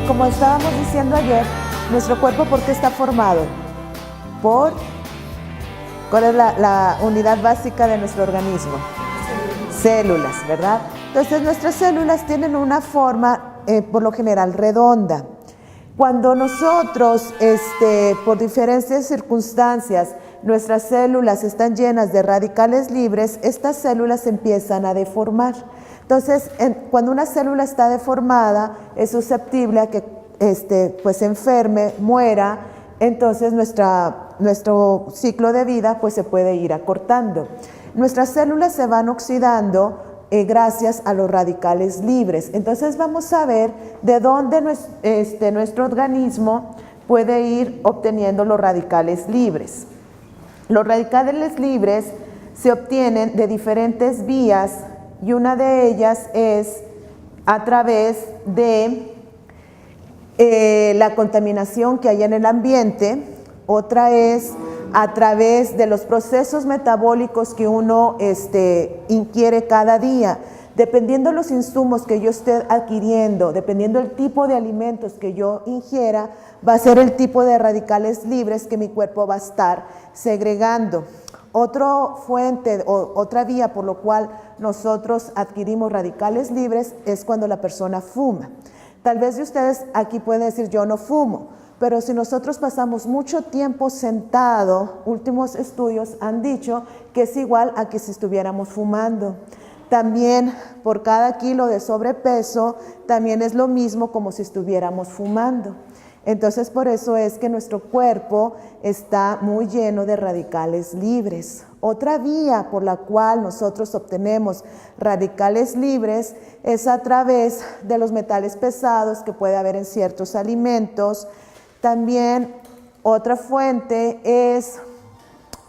Como estábamos diciendo ayer, nuestro cuerpo, ¿por qué está formado? ¿Cuál es la unidad básica de nuestro organismo? Células, ¿verdad? Entonces nuestras células tienen una forma, por lo general, redonda. Cuando nosotros, por diferentes circunstancias, nuestras células están llenas de radicales libres, estas células se empiezan a deformar. Entonces, cuando una célula está deformada, es susceptible a que pues, se enferme, muera, entonces nuestro ciclo de vida pues, se puede ir acortando. Nuestras células se van oxidando gracias a los radicales libres. Entonces vamos a ver de dónde nuestro organismo puede ir obteniendo los radicales libres. Los radicales libres se obtienen de diferentes vías y una de ellas es a través de la contaminación que hay en el ambiente, otra es a través de los procesos metabólicos que uno ingiere cada día. Dependiendo de los insumos que yo esté adquiriendo, dependiendo del tipo de alimentos que yo ingiera, va a ser el tipo de radicales libres que mi cuerpo va a estar segregando. Otra fuente o otra vía por lo cual nosotros adquirimos radicales libres es cuando la persona fuma. Tal vez de ustedes aquí pueden decir yo no fumo, pero si nosotros pasamos mucho tiempo sentado, últimos estudios han dicho que es igual a que si estuviéramos fumando. También por cada kilo de sobrepeso, también es lo mismo como si estuviéramos fumando. Entonces por eso es que nuestro cuerpo está muy lleno de radicales libres. Otra vía por la cual nosotros obtenemos radicales libres es a través de los metales pesados que puede haber en ciertos alimentos. También otra fuente es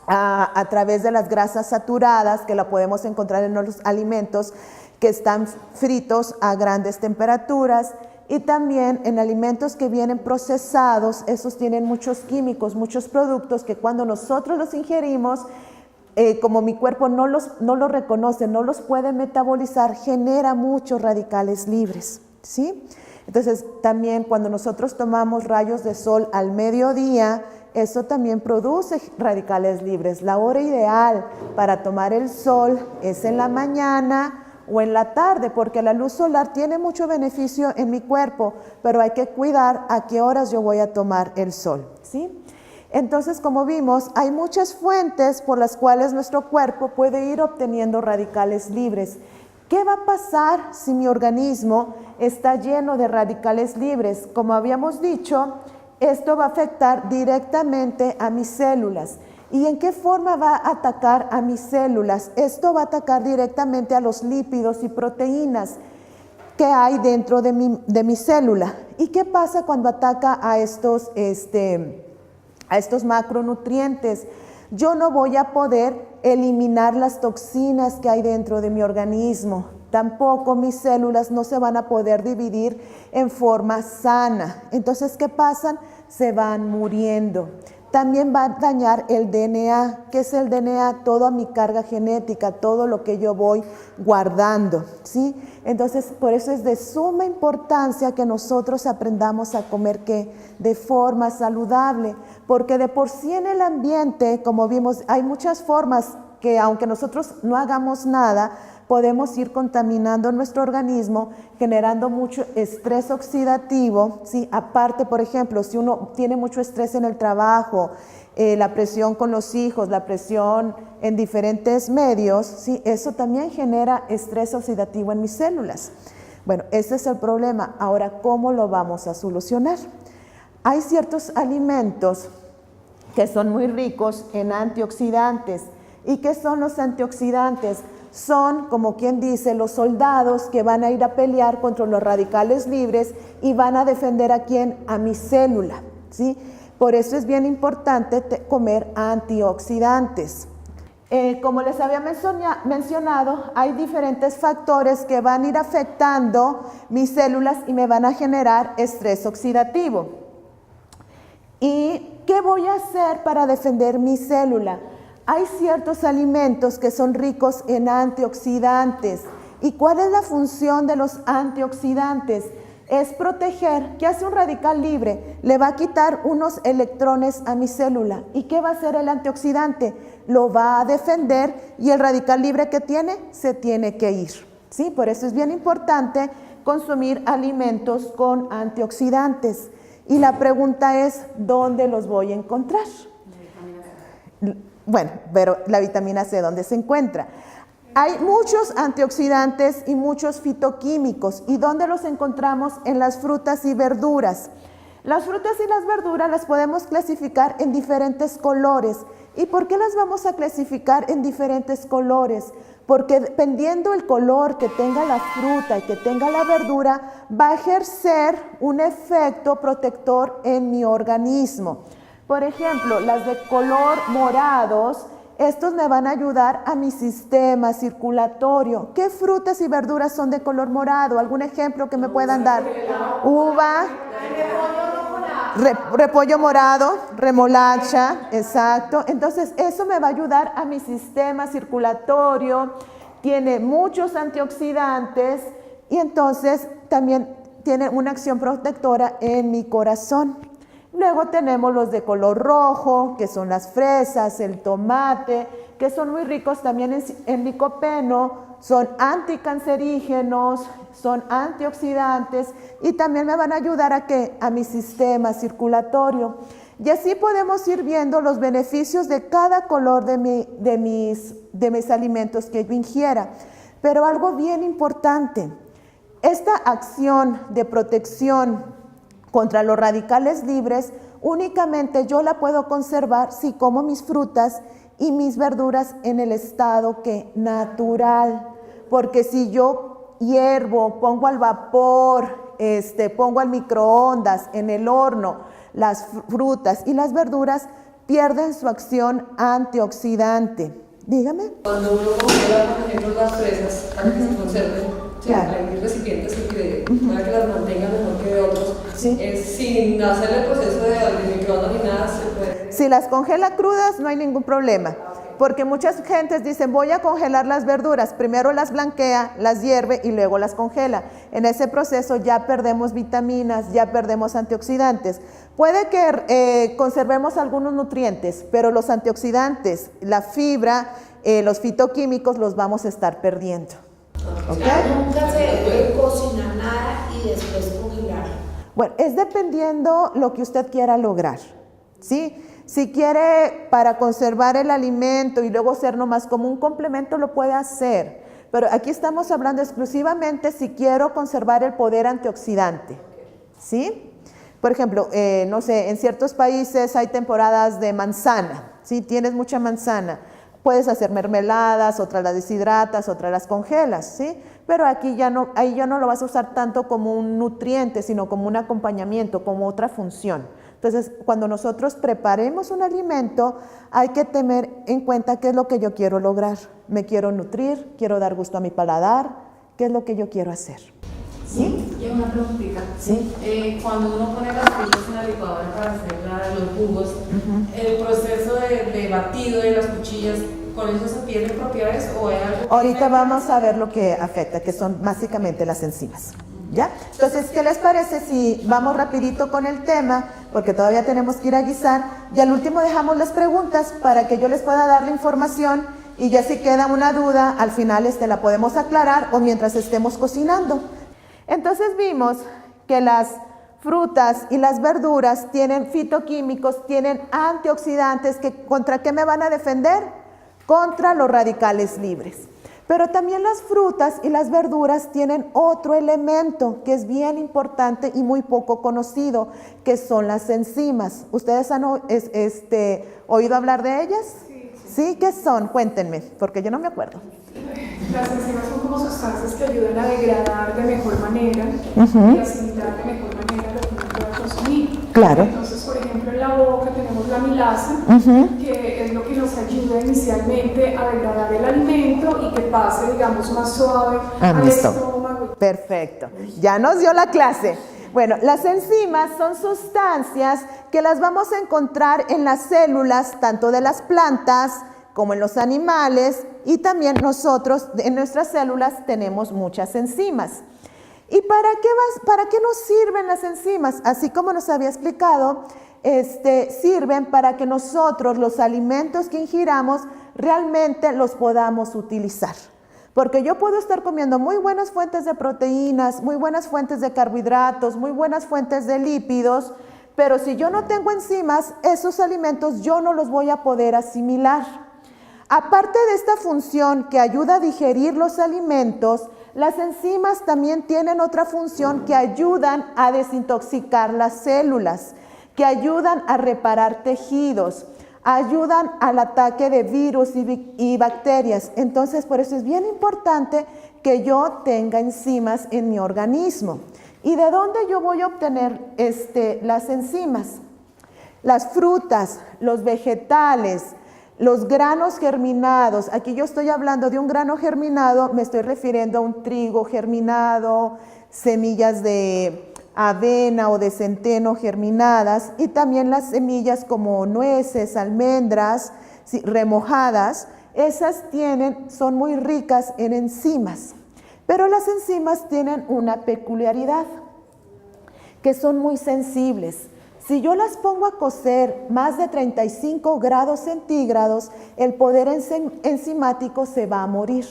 a través de las grasas saturadas, que la podemos encontrar en los alimentos que están fritos a grandes temperaturas, y también en alimentos que vienen procesados. Esos tienen muchos químicos, muchos productos que cuando nosotros los ingerimos, como mi cuerpo no los reconoce, no los puede metabolizar, genera muchos radicales libres, ¿sí? Entonces también cuando nosotros tomamos rayos de sol al mediodía, eso también produce radicales libres. La hora ideal para tomar el sol es en la mañana o en la tarde, porque la luz solar tiene mucho beneficio en mi cuerpo, pero hay que cuidar a qué horas yo voy a tomar el sol, ¿sí? Entonces, como vimos, hay muchas fuentes por las cuales nuestro cuerpo puede ir obteniendo radicales libres. ¿Qué va a pasar si mi organismo está lleno de radicales libres? Como habíamos dicho, esto va a afectar directamente a mis células. ¿Y en qué forma va a atacar a mis células? Esto va a atacar directamente a los lípidos y proteínas que hay dentro de mi célula. ¿Y qué pasa cuando ataca a estos macronutrientes? Yo no voy a poder eliminar las toxinas que hay dentro de mi organismo. Tampoco mis células no se van a poder dividir en forma sana. Entonces, ¿qué pasa? Se van muriendo. También va a dañar el DNA. ¿Qué es el DNA? Toda mi carga genética, todo lo que yo voy guardando, ¿sí? Entonces, por eso es de suma importancia que nosotros aprendamos a comer de forma saludable, porque de por sí en el ambiente, como vimos, hay muchas formas que aunque nosotros no hagamos nada, podemos ir contaminando nuestro organismo, generando mucho estrés oxidativo, ¿sí? Aparte, por ejemplo, si uno tiene mucho estrés en el trabajo, la presión con los hijos, la presión en diferentes medios, ¿sí? Eso también genera estrés oxidativo en mis células. Bueno, ese es el problema. Ahora, ¿cómo lo vamos a solucionar? Hay ciertos alimentos que son muy ricos en antioxidantes. ¿Y qué son los antioxidantes? Son, como quien dice, los soldados que van a ir a pelear contra los radicales libres y van a defender a quién, a mi célula, ¿sí? Por eso es bien importante comer antioxidantes. Como les había mencionado, hay diferentes factores que van a ir afectando mis células y me van a generar estrés oxidativo. ¿Y qué voy a hacer para defender mi célula? Hay ciertos alimentos que son ricos en antioxidantes. ¿Y cuál es la función de los antioxidantes? es proteger. ¿Qué hace un radical libre? Le va a quitar unos electrones a mi célula. ¿Y qué va a hacer el antioxidante? Lo va a defender y el radical libre que tiene, se tiene que ir. ¿Sí? Por eso es bien importante consumir alimentos con antioxidantes. Y la pregunta es, ¿dónde los voy a encontrar? Bueno, pero la vitamina C, ¿dónde se encuentra? Hay muchos antioxidantes y muchos fitoquímicos. ¿Y dónde los encontramos? En las frutas y verduras. Las frutas y las verduras las podemos clasificar en diferentes colores. ¿Y por qué las vamos a clasificar en diferentes colores? Porque dependiendo el color que tenga la fruta y que tenga la verdura, va a ejercer un efecto protector en mi organismo. Por ejemplo, las de color morados, estos me van a ayudar a mi sistema circulatorio. ¿Qué frutas y verduras son de color morado? ¿Algún ejemplo que me puedan dar? Uva, repollo morado, remolacha, exacto. Entonces, eso me va a ayudar a mi sistema circulatorio. Tiene muchos antioxidantes y entonces también tiene una acción protectora en mi corazón. Luego tenemos los de color rojo, que son las fresas, el tomate, que son muy ricos también en licopeno, son anticancerígenos, son antioxidantes y también me van a ayudar a mi sistema circulatorio. Y así podemos ir viendo los beneficios de cada color de mis alimentos que yo ingiera. Pero algo bien importante, esta acción de protección contra los radicales libres, únicamente yo la puedo conservar si como mis frutas y mis verduras en el estado natural. Porque si yo hiervo, pongo al vapor, pongo al microondas, en el horno, las frutas y las verduras pierden su acción antioxidante. Dígame. Cuando uno congela, por ejemplo, las fresas para que se conserven, claro, hay recipientes para que las mantengan mejor que otros, sí, sin hacer el proceso de microondas ni nada, se puede. Si las congela crudas, no hay ningún problema. Porque muchas gentes dicen, voy a congelar las verduras, primero las blanquea, las hierve y luego las congela. En ese proceso ya perdemos vitaminas, ya perdemos antioxidantes. Puede que conservemos algunos nutrientes, pero los antioxidantes, la fibra, los fitoquímicos los vamos a estar perdiendo. ¿Okay? Nunca se debe cocinar nada y después congelar. Bueno, es dependiendo lo que usted quiera lograr, ¿sí? Si quiere para conservar el alimento y luego ser nomás como un complemento, lo puede hacer. Pero aquí estamos hablando exclusivamente si quiero conservar el poder antioxidante, ¿sí? Por ejemplo, no sé, en ciertos países hay temporadas de manzana, ¿sí? Tienes mucha manzana. Puedes hacer mermeladas, otras las deshidratas, otras las congelas, ¿sí? Pero aquí ahí ya no lo vas a usar tanto como un nutriente, sino como un acompañamiento, como otra función. Entonces, cuando nosotros preparemos un alimento, hay que tener en cuenta qué es lo que yo quiero lograr. ¿Me quiero nutrir? ¿Quiero dar gusto a mi paladar? ¿Qué es lo que yo quiero hacer? ¿Sí? Y una preguntita. ¿Sí? Cuando uno pone las frutas en la licuadora para hacer los jugos, el proceso de batido de las cuchillas, ¿con eso se pierden propiedades o hay algo? Ahorita vamos a ver lo que afecta, que son básicamente las enzimas. ¿Ya? Entonces, ¿qué les parece si vamos rapidito con el tema? Porque todavía tenemos que ir a guisar. Y al último dejamos las preguntas para que yo les pueda dar la información y ya si queda una duda, al final la podemos aclarar o mientras estemos cocinando. Entonces vimos que las frutas y las verduras tienen fitoquímicos, tienen antioxidantes que ¿contra qué me van a defender? Contra los radicales libres. Pero también las frutas y las verduras tienen otro elemento que es bien importante y muy poco conocido, que son las enzimas. ¿Ustedes han oído hablar de ellas? Sí. ¿Sí? ¿Qué son? Cuéntenme, porque yo no me acuerdo. Las enzimas son como sustancias que ayudan a degradar de mejor manera y asimilar de mejor manera lo que uno pueda consumir. Claro. Entonces, por ejemplo, en la boca tenemos la amilasa, que es lo que nos ayuda inicialmente a degradar el alimento y que pase, digamos, más suave al estómago. Perfecto. Ya nos dio la clase. Bueno, las enzimas son sustancias que las vamos a encontrar en las células, tanto de las plantas como en los animales, y también nosotros en nuestras células tenemos muchas enzimas. ¿Y para qué nos sirven las enzimas? Así como nos había explicado, sirven para que nosotros los alimentos que ingiramos realmente los podamos utilizar. Porque yo puedo estar comiendo muy buenas fuentes de proteínas, muy buenas fuentes de carbohidratos, muy buenas fuentes de lípidos, pero si yo no tengo enzimas, esos alimentos yo no los voy a poder asimilar. Aparte de esta función que ayuda a digerir los alimentos, las enzimas también tienen otra función que ayudan a desintoxicar las células, que ayudan a reparar tejidos, ayudan al ataque de virus y bacterias. Entonces, por eso es bien importante que yo tenga enzimas en mi organismo. ¿Y de dónde yo voy a obtener las enzimas? Las frutas, los vegetales, los granos germinados. Aquí yo estoy hablando de un grano germinado, me estoy refiriendo a un trigo germinado, semillas de avena o de centeno germinadas, y también las semillas como nueces, almendras, ¿sí?, remojadas. Esas son muy ricas en enzimas, pero las enzimas tienen una peculiaridad, que son muy sensibles. Si yo las pongo a cocer más de 35 grados centígrados, el poder enzimático se va a morir.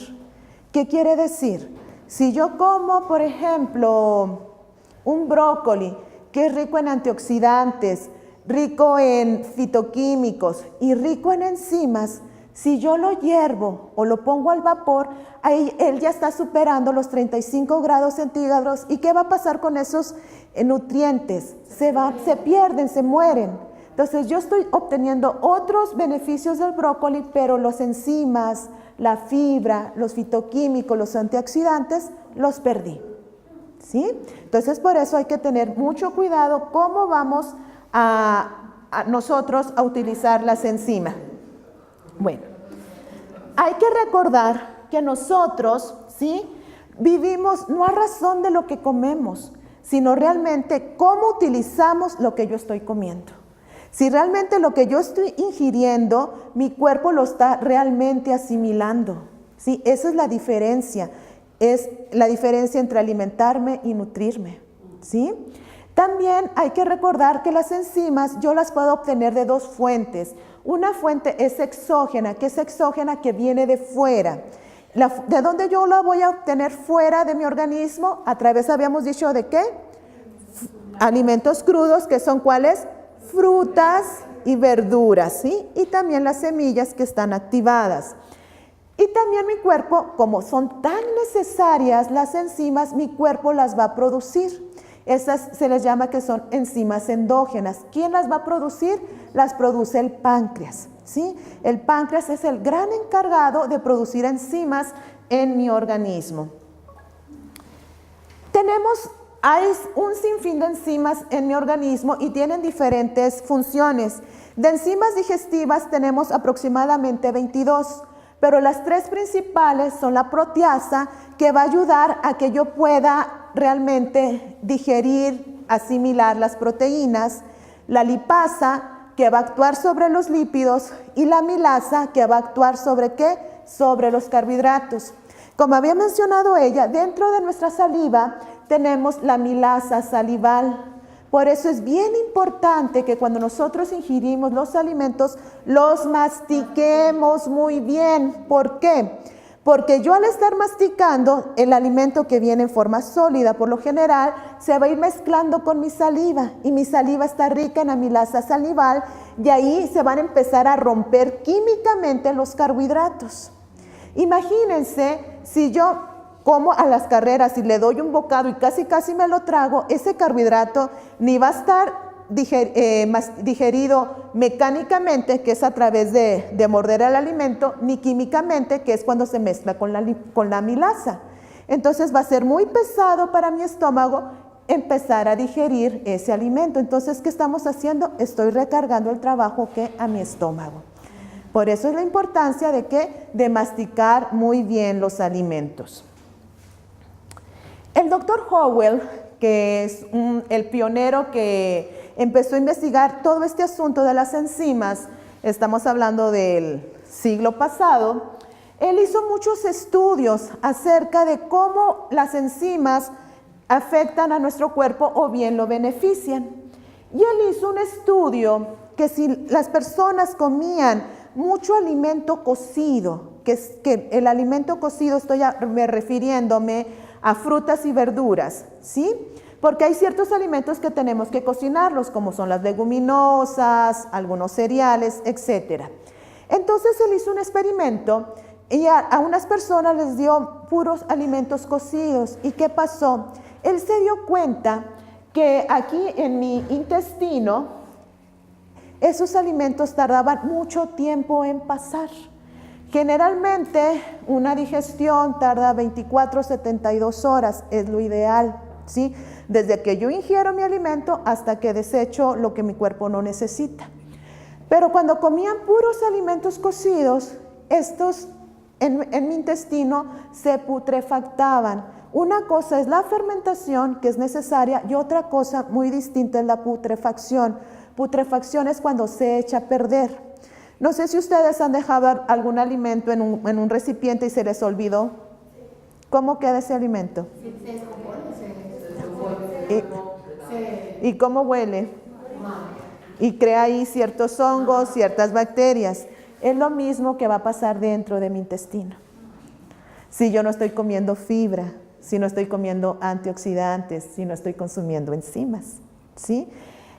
¿Qué quiere decir? Si yo como, por ejemplo, un brócoli que es rico en antioxidantes, rico en fitoquímicos y rico en enzimas, si yo lo hiervo o lo pongo al vapor, ahí él ya está superando los 35 grados centígrados. ¿Y qué va a pasar con esos nutrientes? Se pierden, se mueren. Entonces yo estoy obteniendo otros beneficios del brócoli, pero las enzimas, la fibra, los fitoquímicos, los antioxidantes, los perdí. ¿Sí? Entonces por eso hay que tener mucho cuidado cómo vamos nosotros a utilizar las enzimas. Bueno, hay que recordar que nosotros, ¿sí?, vivimos no a razón de lo que comemos, sino realmente cómo utilizamos lo que yo estoy comiendo. Si realmente lo que yo estoy ingiriendo, mi cuerpo lo está realmente asimilando, ¿sí? Esa es la diferencia entre alimentarme y nutrirme, ¿sí? También hay que recordar que las enzimas yo las puedo obtener de dos fuentes. Una fuente es exógena, que viene de fuera. ¿De dónde yo la voy a obtener fuera de mi organismo? A través, habíamos dicho, ¿de qué? Alimentos crudos, que son ¿cuáles? Frutas y verduras, ¿sí? Y también las semillas que están activadas. Y también mi cuerpo, como son tan necesarias las enzimas, mi cuerpo las va a producir. Esas se les llama que son enzimas endógenas. ¿Quién las va a producir? Las produce el páncreas, ¿sí? El páncreas es el gran encargado de producir enzimas en mi organismo. Hay un sinfín de enzimas en mi organismo y tienen diferentes funciones. De enzimas digestivas tenemos aproximadamente 22. Pero las tres principales son la proteasa, que va a ayudar a que yo pueda realmente digerir, asimilar las proteínas, la lipasa, que va a actuar sobre los lípidos, y la amilasa, que va a actuar sobre ¿qué? Sobre los carbohidratos. Como había mencionado ella, dentro de nuestra saliva tenemos la amilasa salival. Por eso es bien importante que cuando nosotros ingerimos los alimentos, los mastiquemos muy bien. ¿Por qué? Porque yo al estar masticando el alimento que viene en forma sólida, por lo general, se va a ir mezclando con mi saliva. Y mi saliva está rica en amilasa salival y ahí se van a empezar a romper químicamente los carbohidratos. Imagínense si yo como a las carreras y le doy un bocado y casi me lo trago, ese carbohidrato ni va a estar digerido mecánicamente, que es a través de morder el alimento, ni químicamente, que es cuando se mezcla con la amilasa. Entonces va a ser muy pesado para mi estómago empezar a digerir ese alimento. Entonces, ¿qué estamos haciendo? Estoy recargando el trabajo a mi estómago. Por eso es la importancia de masticar muy bien los alimentos. El doctor Howell, que es el pionero que empezó a investigar todo este asunto de las enzimas, estamos hablando del siglo pasado, él hizo muchos estudios acerca de cómo las enzimas afectan a nuestro cuerpo o bien lo benefician. Y él hizo un estudio que si las personas comían mucho alimento cocido, que el alimento cocido estoy refiriéndome a frutas y verduras, ¿sí? Porque hay ciertos alimentos que tenemos que cocinarlos, como son las leguminosas, algunos cereales, etc. Entonces él hizo un experimento y a unas personas les dio puros alimentos cocidos. ¿Y qué pasó? Él se dio cuenta que aquí en mi intestino, esos alimentos tardaban mucho tiempo en pasar. Generalmente una digestión tarda 24 a 72 horas, es lo ideal, ¿sí? Desde que yo ingiero mi alimento hasta que desecho lo que mi cuerpo no necesita. Pero cuando comían puros alimentos cocidos, estos en mi intestino se putrefactaban. Una cosa es la fermentación, que es necesaria, y otra cosa muy distinta es la putrefacción. Putrefacción es cuando se echa a perder. No sé si ustedes han dejado algún alimento en un recipiente y se les olvidó. ¿Cómo queda ese alimento? Se descompone. ¿Y cómo huele? Y crea ahí ciertos hongos, ciertas bacterias. Es lo mismo que va a pasar dentro de mi intestino. Si yo no estoy comiendo fibra, si no estoy comiendo antioxidantes, si no estoy consumiendo enzimas, ¿sí?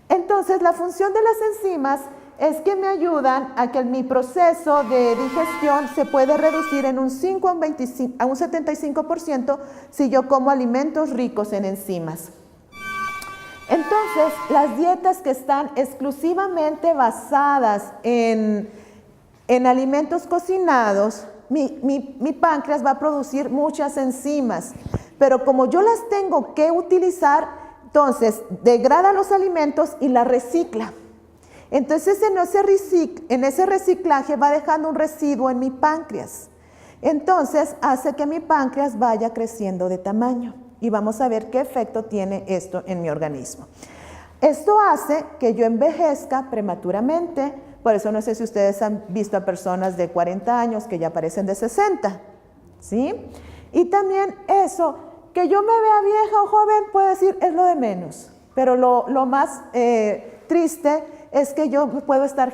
Entonces, la función de las enzimas es que me ayudan a que mi proceso de digestión se puede reducir en un 5 a un 75% si yo como alimentos ricos en enzimas. Entonces, las dietas que están exclusivamente basadas en alimentos cocinados, mi páncreas va a producir muchas enzimas, pero como yo las tengo que utilizar, entonces degrada los alimentos y las recicla. Entonces en ese reciclaje va dejando un residuo en mi páncreas. Entonces hace que mi páncreas vaya creciendo de tamaño. Y vamos a ver qué efecto tiene esto en mi organismo. Esto hace que yo envejezca prematuramente. Por eso no sé si ustedes han visto a personas de 40 años que ya parecen de 60. ¿Sí? Y también eso, que yo me vea vieja o joven, puedo decir, es lo de menos. Pero lo más triste es que yo puedo estar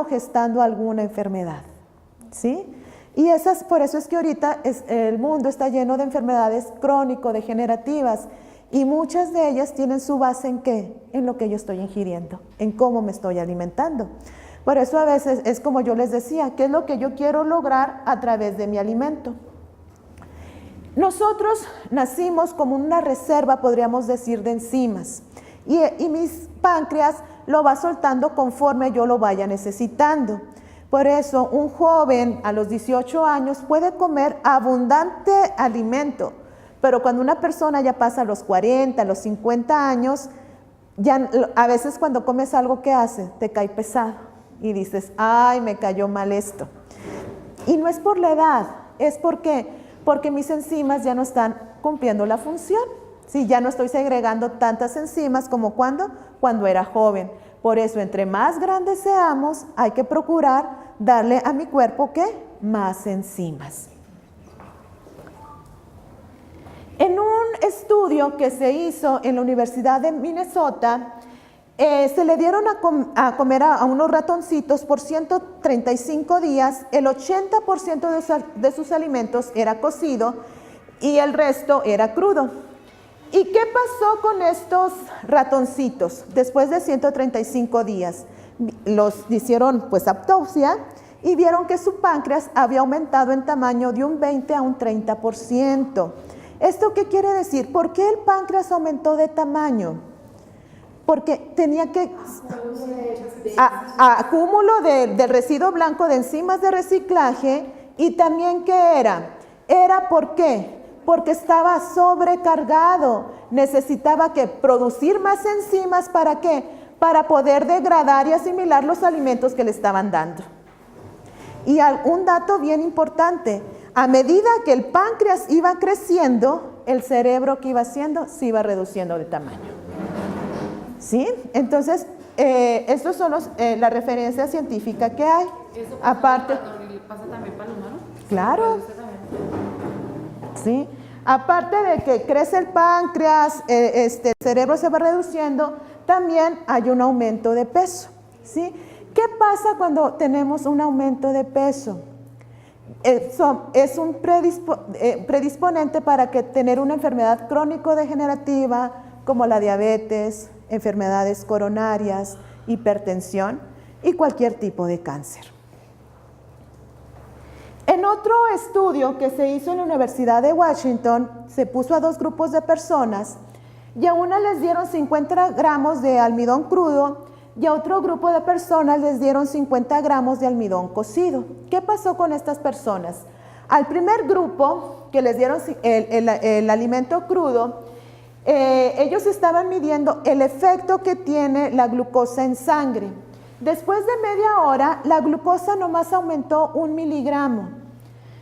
gestando alguna enfermedad, ¿sí? Y por eso es que ahorita el mundo está lleno de enfermedades crónico-degenerativas y muchas de ellas tienen su base ¿en qué? En lo que yo estoy ingiriendo, en cómo me estoy alimentando. Por eso a veces es como yo les decía, ¿qué es lo que yo quiero lograr a través de mi alimento? Nosotros nacimos como una reserva, podríamos decir, de enzimas y mis páncreas lo va soltando conforme yo lo vaya necesitando. Por eso un joven a los 18 años puede comer abundante alimento, pero cuando una persona ya pasa a los 40, a los 50 años, ya a veces cuando comes algo, ¿qué hace? Te cae pesado y dices, ay, me cayó mal esto. Y no es por la edad, es porque mis enzimas ya no están cumpliendo la función. Sí, ya no estoy segregando tantas enzimas como cuando era joven. Por eso, entre más grandes seamos, hay que procurar darle a mi cuerpo, ¿qué? Más enzimas. En un estudio que se hizo en la Universidad de Minnesota, se le dieron a comer a unos ratoncitos por 135 días, el 80% de sus alimentos era cocido y el resto era crudo. ¿Y qué pasó con estos ratoncitos? Después de 135 días, los hicieron pues autopsia y vieron que su páncreas había aumentado en tamaño de un 20 a un 30%. ¿Esto qué quiere decir? ¿Por qué el páncreas aumentó de tamaño? Porque tenía que acúmulo del residuo blanco de enzimas de reciclaje y también ¿qué era? ¿Por qué? Porque estaba sobrecargado, necesitaba que producir más enzimas, ¿para qué? Para poder degradar y asimilar los alimentos que le estaban dando. Y un dato bien importante, a medida que el páncreas iba creciendo, el cerebro que iba haciendo se iba reduciendo de tamaño. ¿Sí? Entonces, estos son la referencia científica que hay. ¿Eso aparte pasa también para el humano? Claro. Sí. Aparte de que crece el páncreas, el cerebro se va reduciendo, también hay un aumento de peso, ¿sí? ¿Qué pasa cuando tenemos un aumento de peso? Es un predisponente para tener una enfermedad crónico-degenerativa como la diabetes, enfermedades coronarias, hipertensión y cualquier tipo de cáncer. En otro estudio que se hizo en la Universidad de Washington, se puso a 2 grupos de personas y a una les dieron 50 gramos de almidón crudo y a otro grupo de personas les dieron 50 gramos de almidón cocido. ¿Qué pasó con estas personas? Al primer grupo que les dieron el alimento crudo, ellos estaban midiendo el efecto que tiene la glucosa en sangre. Después de media hora, la glucosa nomás aumentó 1 miligramo.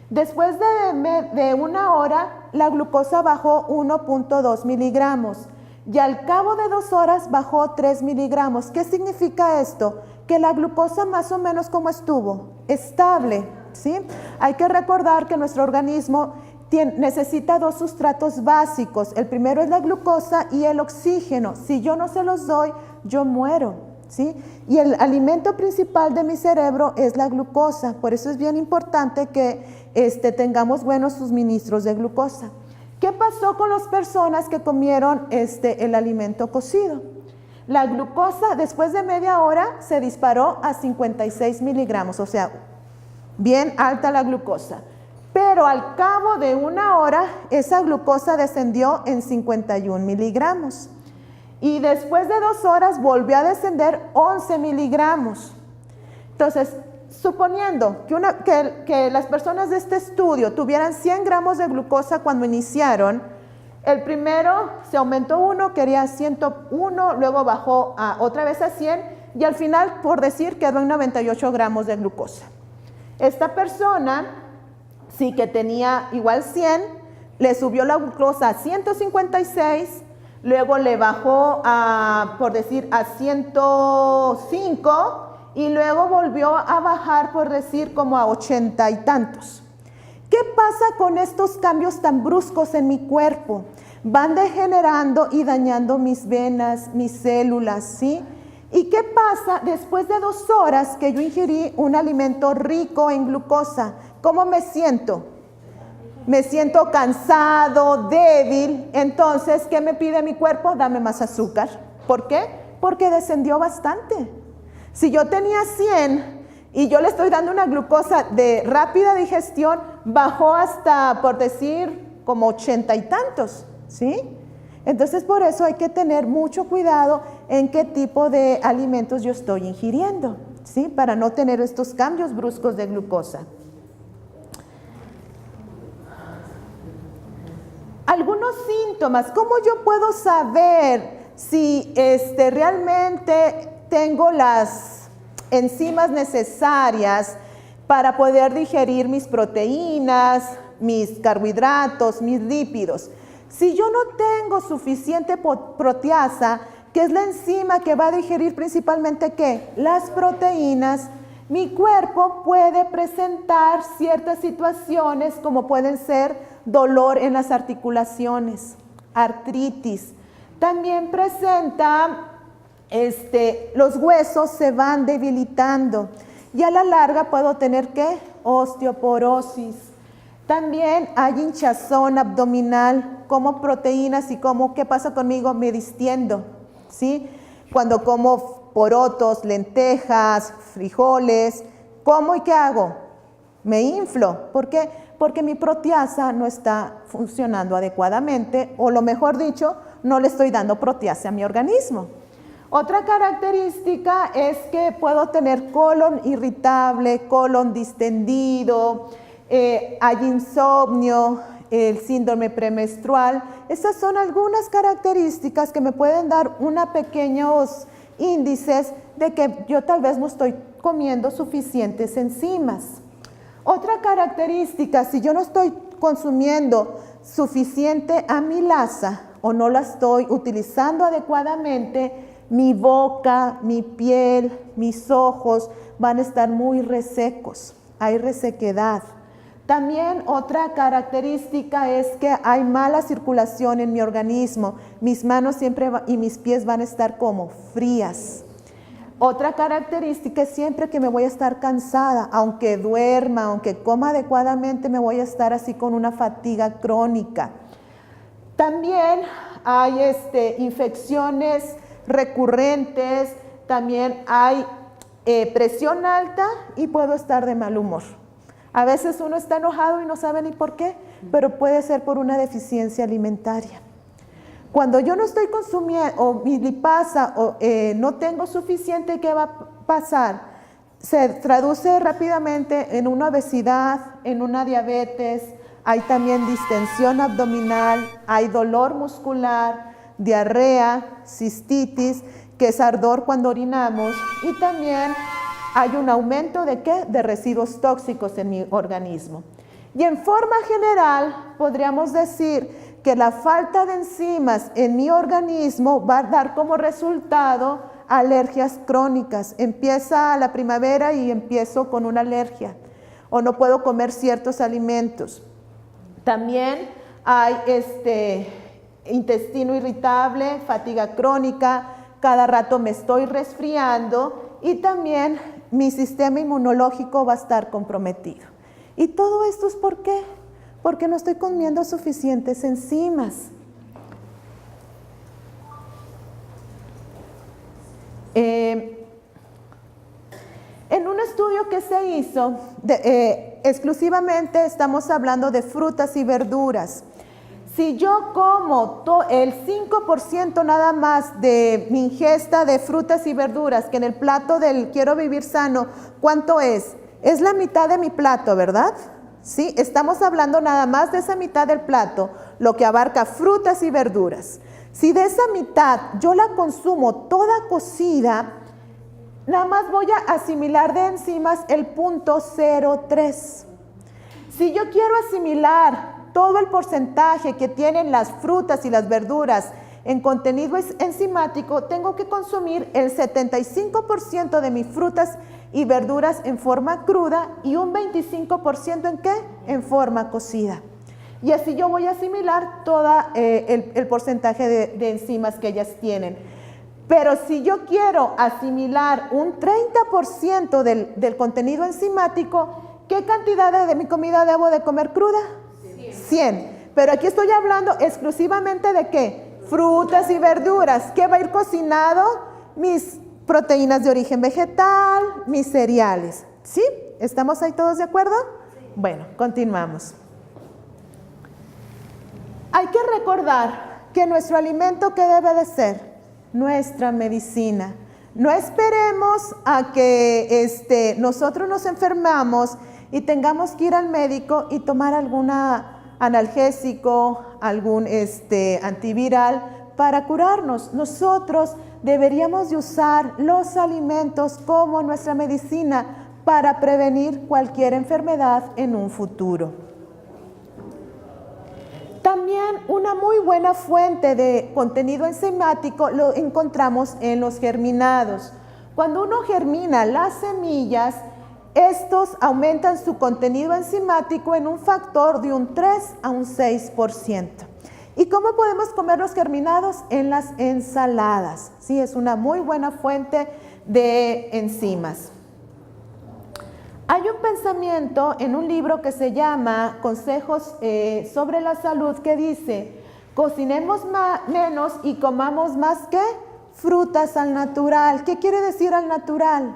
Después de 1 hora, la glucosa bajó 1.2 miligramos. Y al cabo de 2 horas bajó 3 miligramos. ¿Qué significa esto? Que la glucosa más o menos como estuvo, estable, ¿sí? Hay que recordar que nuestro organismo necesita 2 sustratos básicos. El primero es la glucosa y el oxígeno. Si yo no se los doy, yo muero, ¿sí? Y el alimento principal de mi cerebro es la glucosa. Por eso es bien importante que tengamos buenos suministros de glucosa. ¿Qué pasó con las personas que comieron el alimento cocido? La glucosa después de media hora se disparó a 56 miligramos, o sea, bien alta la glucosa. Pero al cabo de 1 hora, esa glucosa descendió en 51 miligramos. Y después de 2 horas volvió a descender 11 miligramos. Entonces, suponiendo que las personas de este estudio tuvieran 100 gramos de glucosa cuando iniciaron, el primero se aumentó 1, quería 101, luego bajó otra vez a 100 y al final, por decir, quedó en 98 gramos de glucosa. Esta persona, sí que tenía igual 100, le subió la glucosa a 156, luego le bajó por decir, a 105 y luego volvió a bajar, por decir, como a 80 y tantos. ¿Qué pasa con estos cambios tan bruscos en mi cuerpo? Van degenerando y dañando mis venas, mis células, ¿sí? ¿Y qué pasa después de 2 horas que yo ingerí un alimento rico en glucosa? ¿Cómo me siento? Me siento cansado, débil. Entonces, ¿qué me pide mi cuerpo? Dame más azúcar. ¿Por qué? Porque descendió bastante. Si yo tenía 100 y yo le estoy dando una glucosa de rápida digestión, bajó hasta, por decir, como 80 y tantos, ¿sí? Entonces, por eso hay que tener mucho cuidado en qué tipo de alimentos yo estoy ingiriendo, ¿sí? Para no tener estos cambios bruscos de glucosa. Algunos síntomas, ¿cómo yo puedo saber si realmente tengo las enzimas necesarias para poder digerir mis proteínas, mis carbohidratos, mis lípidos? Si yo no tengo suficiente proteasa, que es la enzima que va a digerir principalmente ¿qué? Las proteínas, mi cuerpo puede presentar ciertas situaciones como pueden ser dolor en las articulaciones, artritis. También presenta, los huesos se van debilitando y a la larga puedo tener ¿qué? Osteoporosis. También hay hinchazón abdominal, como proteínas y como, ¿qué pasa conmigo? Me distiendo, ¿sí? Cuando como porotos, lentejas, frijoles, ¿cómo y qué hago? Me inflo. ¿Por qué? Porque mi proteasa no está funcionando adecuadamente, o lo mejor dicho, no le estoy dando proteasa a mi organismo. Otra característica es que puedo tener colon irritable, colon distendido, hay insomnio, el síndrome premenstrual. Estas son algunas características que me pueden dar pequeños índices de que yo tal vez no estoy comiendo suficientes enzimas. Otra característica, si yo no estoy consumiendo suficiente amilasa o no la estoy utilizando adecuadamente, mi boca, mi piel, mis ojos van a estar muy resecos. Hay resequedad. También otra característica es que hay mala circulación en mi organismo. Mis manos siempre y mis pies van a estar como frías. Otra característica es siempre que me voy a estar cansada, aunque duerma, aunque coma adecuadamente, me voy a estar así con una fatiga crónica. También hay infecciones recurrentes, también hay presión alta y puedo estar de mal humor. A veces uno está enojado y no sabe ni por qué, pero puede ser por una deficiencia alimentaria. Cuando yo no estoy consumiendo, o mi lipasa, o no tengo suficiente, ¿qué va a pasar? Se traduce rápidamente en una obesidad, en una diabetes, hay también distensión abdominal, hay dolor muscular, diarrea, cistitis, que es ardor cuando orinamos, y también hay un aumento ¿de qué? De residuos tóxicos en mi organismo. Y en forma general, podríamos decir que la falta de enzimas en mi organismo va a dar como resultado alergias crónicas. Empieza la primavera y empiezo con una alergia, o no puedo comer ciertos alimentos. También hay intestino irritable, fatiga crónica, cada rato me estoy resfriando y también mi sistema inmunológico va a estar comprometido. ¿Y todo esto es por qué? Porque no estoy comiendo suficientes enzimas. En un estudio que se hizo, exclusivamente estamos hablando de frutas y verduras. Si yo como el 5% nada más de mi ingesta de frutas y verduras, que en el plato del Quiero Vivir Sano, ¿cuánto es? Es la mitad de mi plato, ¿verdad? Sí, estamos hablando nada más de esa mitad del plato, lo que abarca frutas y verduras. Si de esa mitad yo la consumo toda cocida, nada más voy a asimilar de enzimas el 0.03. Si yo quiero asimilar todo el porcentaje que tienen las frutas y las verduras en contenido enzimático, tengo que consumir el 75% de mis frutas y verduras en forma cruda y un 25% ¿en qué? En forma cocida. Y así yo voy a asimilar todo el porcentaje de enzimas que ellas tienen. Pero si yo quiero asimilar un 30% del contenido enzimático, ¿qué cantidad de mi comida debo de comer cruda? 100. Pero aquí estoy hablando exclusivamente de ¿qué? Frutas y verduras. ¿Qué va a ir cocinado? Mis proteínas de origen vegetal, mis cereales. ¿Sí? ¿Estamos ahí todos de acuerdo? Sí. Bueno, continuamos. Hay que recordar que nuestro alimento, ¿qué debe de ser? Nuestra medicina. No esperemos a que nosotros nos enfermamos y tengamos que ir al médico y tomar algún analgésico, algún antiviral para curarnos. Nosotros deberíamos de usar los alimentos como nuestra medicina para prevenir cualquier enfermedad en un futuro. También una muy buena fuente de contenido enzimático lo encontramos en los germinados. Cuando uno germina las semillas, estos aumentan su contenido enzimático en un factor de un 3 a un 6%. ¿Y cómo podemos comer los germinados? En las ensaladas. Sí, es una muy buena fuente de enzimas. Hay un pensamiento en un libro que se llama Consejos sobre la Salud que dice, cocinemos menos y comamos más ¿qué? Frutas al natural. ¿Qué quiere decir al natural?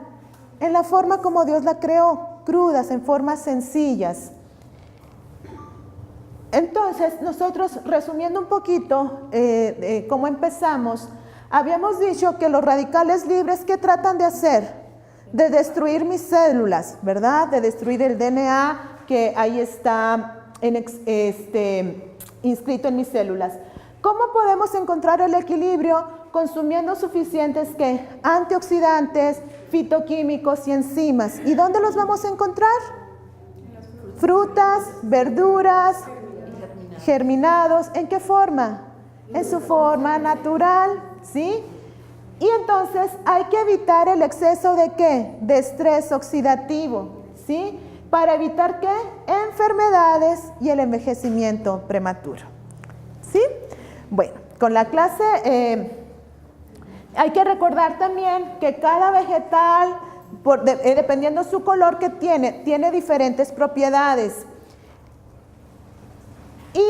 En la forma como Dios la creó, crudas, en formas sencillas. Entonces, nosotros, resumiendo un poquito cómo empezamos, habíamos dicho que los radicales libres, ¿qué tratan de hacer? De destruir mis células, ¿verdad? De destruir el DNA que ahí está inscrito en mis células. ¿Cómo podemos encontrar el equilibrio? Consumiendo suficientes ¿qué? Antioxidantes, fitoquímicos y enzimas. ¿Y dónde los vamos a encontrar? Frutas, verduras, germinados. ¿En qué forma? En su forma natural, ¿sí? Y entonces hay que evitar el exceso de ¿qué? De estrés oxidativo, ¿sí? para evitar ¿qué? Enfermedades y el envejecimiento prematuro. ¿Sí? Bueno, con la clase hay que recordar también que cada vegetal, dependiendo su color que tiene diferentes propiedades. Y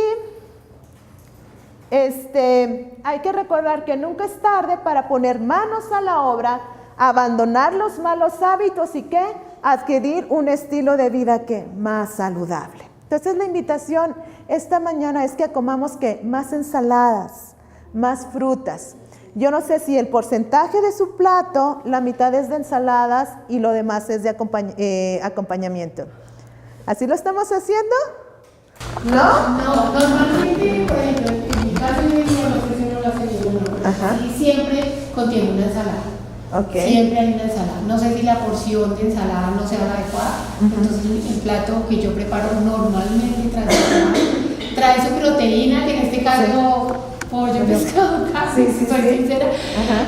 hay que recordar que nunca es tarde para poner manos a la obra, abandonar los malos hábitos y ¿qué? Adquirir un estilo de vida ¿qué? Más saludable. Entonces la invitación esta mañana es que comamos ¿qué? Más ensaladas, más frutas. Yo no sé si el porcentaje de su plato, la mitad es de ensaladas y lo demás es de acompañamiento. ¿Así lo estamos haciendo? ¿No? No, normalmente, por ejemplo, en mi caso, yo no sé si no lo hace ninguno, y siempre contiene una ensalada. Okay. Siempre hay una ensalada. No sé si la porción de ensalada no sea la adecuada. Entonces, el plato que yo preparo normalmente trae su proteína, que en este caso, pollo, pescado, casi, si soy sincera,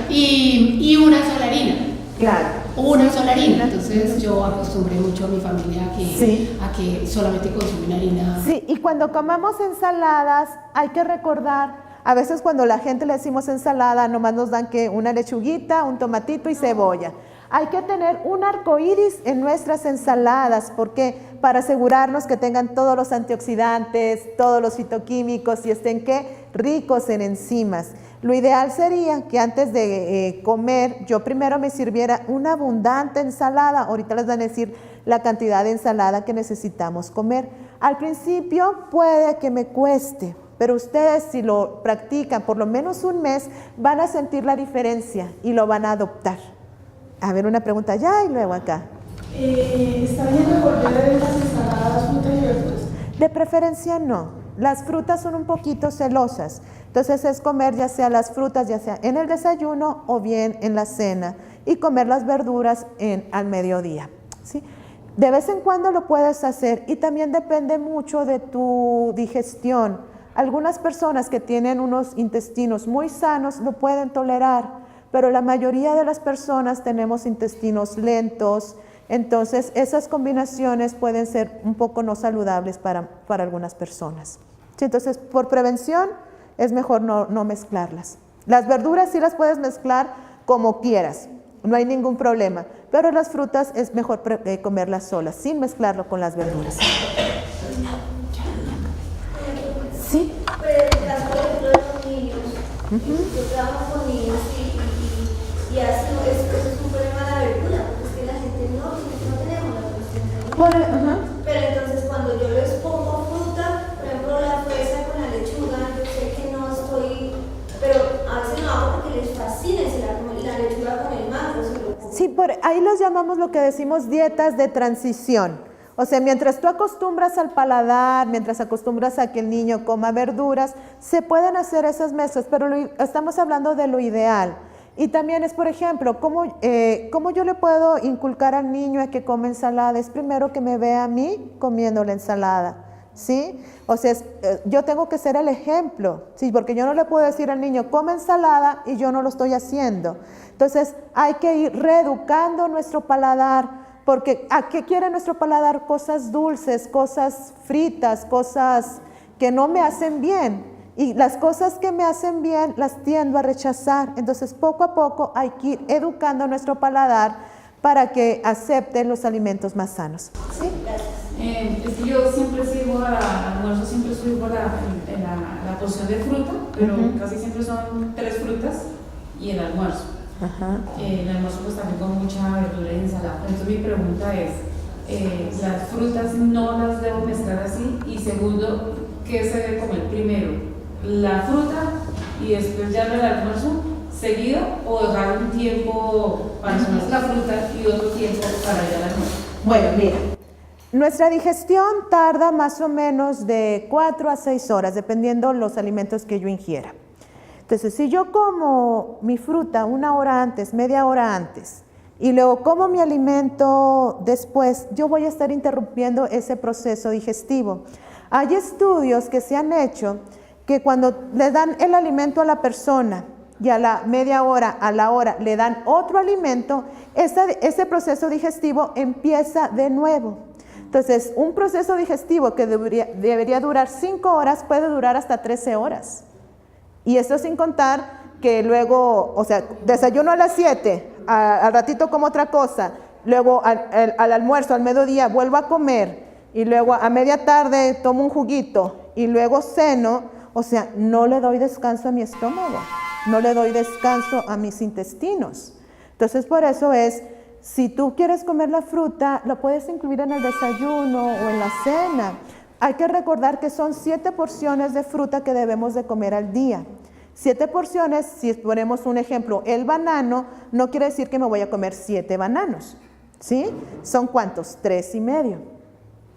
y una sola harina. Claro. Una sola harina. Entonces, yo acostumbré mucho a mi familia a que solamente consumen harina. Sí, y cuando comamos ensaladas, hay que recordar. A veces cuando la gente le decimos ensalada, nomás nos dan que una lechuguita, un tomatito y cebolla. Hay que tener un arco iris en nuestras ensaladas, porque para asegurarnos que tengan todos los antioxidantes, todos los fitoquímicos y estén ¿qué? Ricos en enzimas. Lo ideal sería que antes de comer, yo primero me sirviera una abundante ensalada. Ahorita les van a decir la cantidad de ensalada que necesitamos comer. Al principio puede que me cueste, pero ustedes si lo practican por lo menos un mes, van a sentir la diferencia y lo van a adoptar. A ver, una pregunta allá y luego acá. ¿Está bien volver las ensaladas, frutas y verduras? De preferencia no. Las frutas son un poquito celosas. Entonces es comer ya sea las frutas, ya sea en el desayuno o bien en la cena. Y comer las verduras al mediodía. ¿Sí? De vez en cuando lo puedes hacer y también depende mucho de tu digestión. Algunas personas que tienen unos intestinos muy sanos lo pueden tolerar, pero la mayoría de las personas tenemos intestinos lentos, entonces esas combinaciones pueden ser un poco no saludables para algunas personas. Sí, entonces, por prevención es mejor no mezclarlas. Las verduras sí las puedes mezclar como quieras, no hay ningún problema, pero las frutas es mejor comerlas solas, sin mezclarlo con las verduras. Sí. Pero en el caso, por ejemplo, de los niños, yo trabajo con niños y así eso es un problema de la verdura, porque es que la gente no tenemos la costumbre. Pero entonces cuando yo les pongo fruta, por ejemplo la fresa con la lechuga, yo sé que no estoy, pero a veces lo hago porque les fascina la lechuga con el mango. Sí, por ahí los llamamos lo que decimos dietas de transición. O sea, mientras tú acostumbras al paladar, mientras acostumbras a que el niño coma verduras, se pueden hacer esas mezclas, pero estamos hablando de lo ideal. Y también es, por ejemplo, ¿cómo yo le puedo inculcar al niño a que come ensalada? Es primero que me vea a mí comiendo la ensalada, ¿sí? O sea, yo tengo que ser el ejemplo, ¿sí? Porque yo no le puedo decir al niño, come ensalada y yo no lo estoy haciendo. Entonces, hay que ir reeducando nuestro paladar. Porque ¿a qué quiere nuestro paladar? Cosas dulces, cosas fritas, cosas que no me hacen bien. Y las cosas que me hacen bien las tiendo a rechazar. Entonces, poco a poco hay que ir educando nuestro paladar para que acepte los alimentos más sanos. ¿Sí? Es que yo siempre sirvo al almuerzo, siempre sirvo la porción de fruta, pero casi siempre son 3 frutas y el almuerzo. El almuerzo pues también con mucha verdura y ensalada. Entonces mi pregunta es, las frutas no las debo mezclar así, y segundo, ¿qué se debe comer primero? ¿La fruta y después ya el almuerzo seguido, o dejar un tiempo para comer la fruta y otro tiempo para ya el almuerzo? Bueno, mira, nuestra digestión tarda más o menos de 4 a 6 horas, dependiendo los alimentos que yo ingiera. Entonces, si yo como mi fruta 1 hora antes, media hora antes, y luego como mi alimento después, yo voy a estar interrumpiendo ese proceso digestivo. Hay estudios que se han hecho que cuando le dan el alimento a la persona y a la media hora, a la hora, le dan otro alimento, ese proceso digestivo empieza de nuevo. Entonces, un proceso digestivo que debería durar 5 horas puede durar hasta 13 horas. Y esto sin contar que luego, o sea, desayuno a las 7, al ratito como otra cosa, luego al almuerzo, al mediodía, vuelvo a comer, y luego a media tarde tomo un juguito, y luego ceno. O sea, no le doy descanso a mi estómago, no le doy descanso a mis intestinos. Entonces, por eso es, si tú quieres comer la fruta, lo puedes incluir en el desayuno o en la cena. Hay que recordar que son 7 porciones de fruta que debemos de comer al día. 7 porciones, si ponemos un ejemplo, el banano, no quiere decir que me voy a comer 7 bananos, ¿sí? ¿Son cuántos? 3 y medio.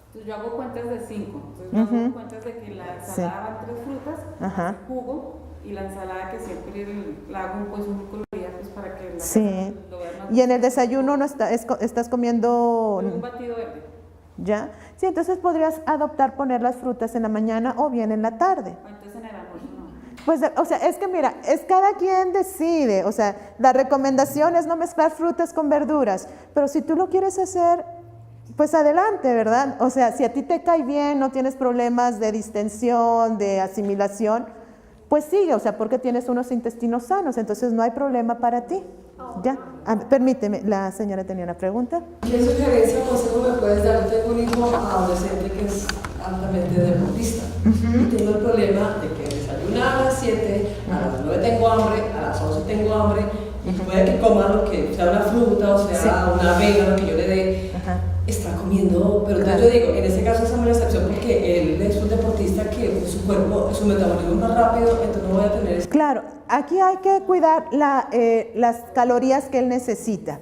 Entonces yo hago cuentas de 5. Entonces yo hago cuentas de que la ensalada van 3 frutas, hace jugo, y la ensalada que siempre la hago pues muy colorida pues para que la lo vean más. Y en el desayuno no estás comiendo un batido verde. ¿Ya? Sí, entonces podrías adoptar poner las frutas en la mañana o bien en la tarde. Entonces en el almuerzo no. Pues, o sea, es que mira, es cada quien decide. O sea, la recomendación es no mezclar frutas con verduras, pero si tú lo quieres hacer, pues adelante, ¿verdad? O sea, si a ti te cae bien, no tienes problemas de distensión, de asimilación, pues sigue, o sea, porque tienes unos intestinos sanos, entonces no hay problema para ti. ¿Ya? Permíteme, la señora tenía una pregunta. ¿Qué sugerencia o consejo me puedes dar? Tengo un hijo adolescente que es altamente deportista. Y tengo el problema de que desayuna a las 7, a las 9 tengo hambre, a las 11 tengo hambre, y puede que coma lo que sea una fruta o sea una avena, lo que yo le dé. Está comiendo, pero entonces yo digo, en este caso esa es una excepción porque él es un deportista que su cuerpo, su metabolismo es más rápido, entonces no voy a tener... Claro, aquí hay que cuidar las calorías que él necesita,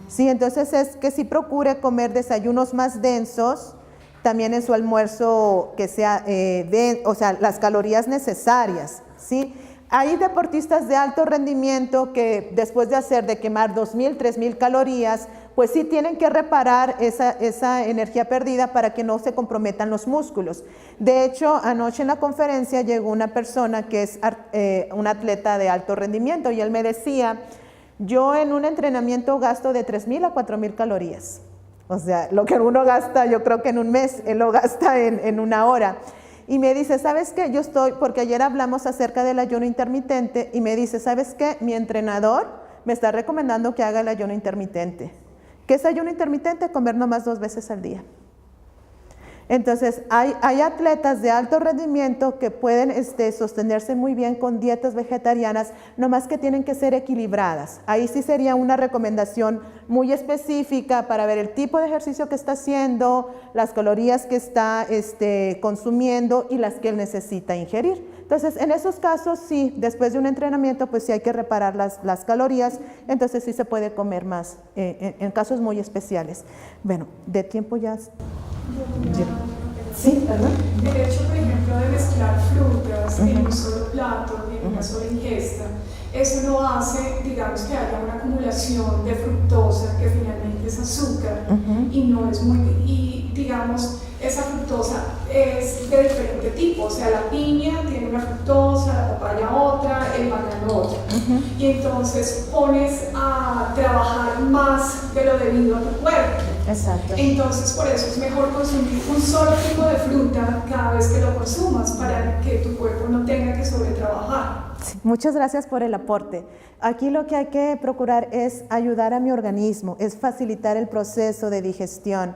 ¿sí? Entonces es que sí procure comer desayunos más densos, también en su almuerzo que sea, o sea, las calorías necesarias, ¿sí? Hay deportistas de alto rendimiento que después de quemar 2.000, 3.000 calorías, pues sí tienen que reparar esa energía perdida para que no se comprometan los músculos. De hecho, anoche en la conferencia llegó una persona que es un atleta de alto rendimiento y él me decía, yo en un entrenamiento gasto de 3.000 a 4.000 calorías. O sea, lo que uno gasta, yo creo que en un mes, él lo gasta en una hora. Y me dice, ¿sabes qué? Porque ayer hablamos acerca del ayuno intermitente y me dice, ¿sabes qué? Mi entrenador me está recomendando que haga el ayuno intermitente. ¿Qué es ayuno intermitente? Comer nomás 2 veces al día. Entonces, hay atletas de alto rendimiento que pueden sostenerse muy bien con dietas vegetarianas, nomás que tienen que ser equilibradas. Ahí sí sería una recomendación muy específica para ver el tipo de ejercicio que está haciendo, las calorías que está consumiendo y las que él necesita ingerir. Entonces, en esos casos, sí, después de un entrenamiento, pues sí hay que reparar las calorías, entonces sí se puede comer más, en casos muy especiales. Bueno, de tiempo ya... Sí, ¿verdad? El hecho, por ejemplo, de mezclar frutas en un solo plato, en una sola ingesta, eso no hace, digamos, que haya una acumulación de fructosa, que finalmente es azúcar, y no es muy, y digamos, esa fructosa es de diferente tipo, o sea, la piña tiene una fructosa, la papaya otra, el banano otra, y entonces pones a trabajar más de lo debido a tu cuerpo. Exacto. Entonces, por eso es mejor consumir un solo tipo de fruta cada vez que lo consumas, para que tu cuerpo no tenga que sobretrabajar. Sí, muchas gracias por el aporte. Aquí lo que hay que procurar es ayudar a mi organismo, es facilitar el proceso de digestión,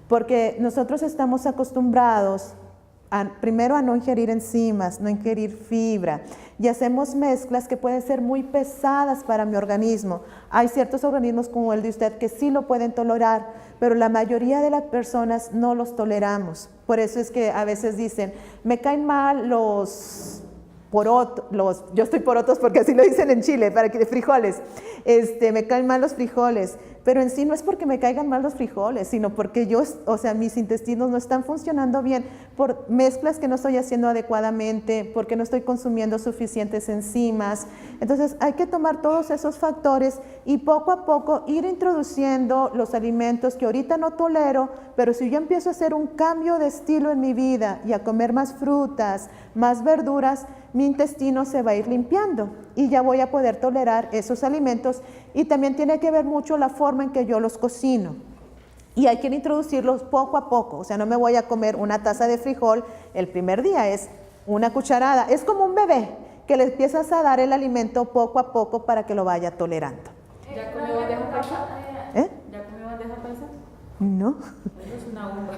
porque nosotros estamos acostumbrados primero a no ingerir enzimas, no ingerir fibra, y hacemos mezclas que pueden ser muy pesadas para mi organismo. Hay ciertos organismos como el de usted que sí lo pueden tolerar, pero la mayoría de las personas no los toleramos. Por eso es que a veces dicen, me caen mal los porotos, yo estoy porotos porque así lo dicen en Chile, frijoles, me caen mal los frijoles, pero en sí no es porque me caigan mal los frijoles, sino porque mis intestinos no están funcionando bien por mezclas que no estoy haciendo adecuadamente, porque no estoy consumiendo suficientes enzimas. Entonces hay que tomar todos esos factores y poco a poco ir introduciendo los alimentos que ahorita no tolero, pero si yo empiezo a hacer un cambio de estilo en mi vida y a comer más frutas, más verduras, mi intestino se va a ir limpiando y ya voy a poder tolerar esos alimentos, y también tiene que ver mucho la forma en que yo los cocino. Y hay que introducirlos poco a poco, o sea, no me voy a comer una taza de frijol el primer día, es una cucharada. Es como un bebé que le empiezas a dar el alimento poco a poco para que lo vaya tolerando. ¿Ya comió bandeja paisa? ¿Eh? ¿Ya comió bandeja paisa? No. Eso es una bomba.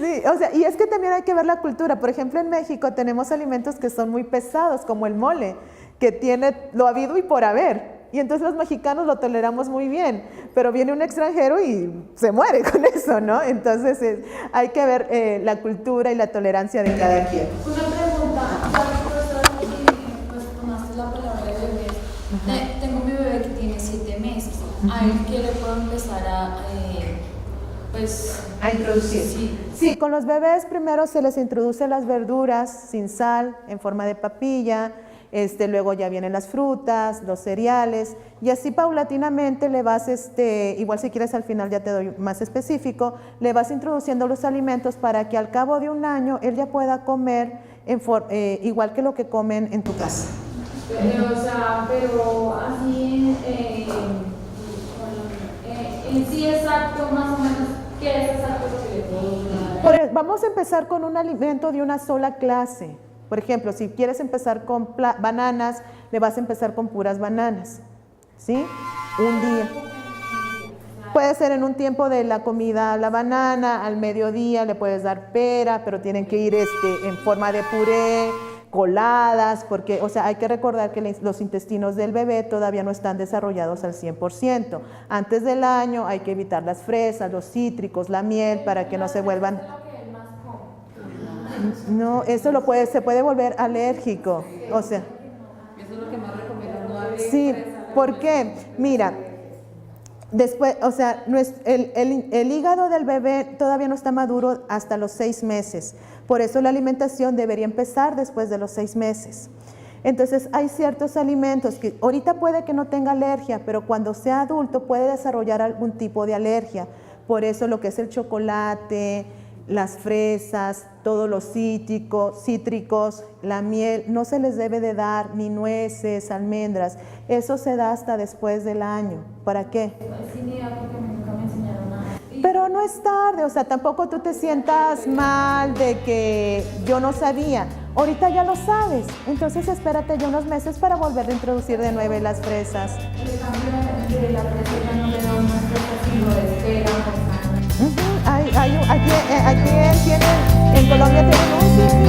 Sí, o sea, y es que también hay que ver la cultura. Por ejemplo, en México tenemos alimentos que son muy pesados, como el mole, que tiene lo habido y por haber. Y entonces los mexicanos lo toleramos muy bien, pero viene un extranjero y se muere con eso, ¿no? Entonces hay que ver la cultura y la tolerancia de cada quien. Una pregunta, ya que pues tomaste la palabra de bebés. Tengo mi bebé que tiene 7 meses. ¿A él qué le puedo empezar a introducir? Sí. Sí, con los bebés primero se les introduce las verduras sin sal, en forma de papilla. Luego ya vienen las frutas, los cereales, y así paulatinamente le vas, igual si quieres al final ya te doy más específico, le vas introduciendo los alimentos para que al cabo de un año él ya pueda comer igual que lo que comen en tu casa. Pero así en sí exacto, más o menos, ¿qué es exacto lo que le puedo dar? Vamos a empezar con un alimento de una sola clase. Por ejemplo, si quieres empezar con bananas, le vas a empezar con puras bananas, ¿sí? Un día. Puede ser en un tiempo de la comida la banana, al mediodía le puedes dar pera, pero tienen que ir en forma de puré, coladas, porque, o sea, hay que recordar que los intestinos del bebé todavía no están desarrollados al 100%. Antes del año hay que evitar las fresas, los cítricos, la miel, para que no se vuelvan... No, eso se puede volver alérgico, o sea. Eso es lo que más recomiendo, no darle Sí, ¿por qué? Mira, después, o sea, el hígado del bebé todavía no está maduro hasta los 6 meses, por eso la alimentación debería empezar después de los 6 meses. Entonces hay ciertos alimentos que ahorita puede que no tenga alergia, pero cuando sea adulto puede desarrollar algún tipo de alergia, por eso lo que es el chocolate, las fresas, todos los cítricos, la miel, no se les debe de dar ni nueces, almendras, eso se da hasta después del año. ¿Para qué? Sin idea porque nunca me enseñaron nada. Pero no es tarde, o sea, tampoco tú te sientas mal de que yo no sabía. Ahorita ya lo sabes, entonces espérate ya unos meses para volver a introducir de nuevo las fresas. El cambio de la fresa ya no le da unas fresas, sino de espera, Aquí en Colombia tienen un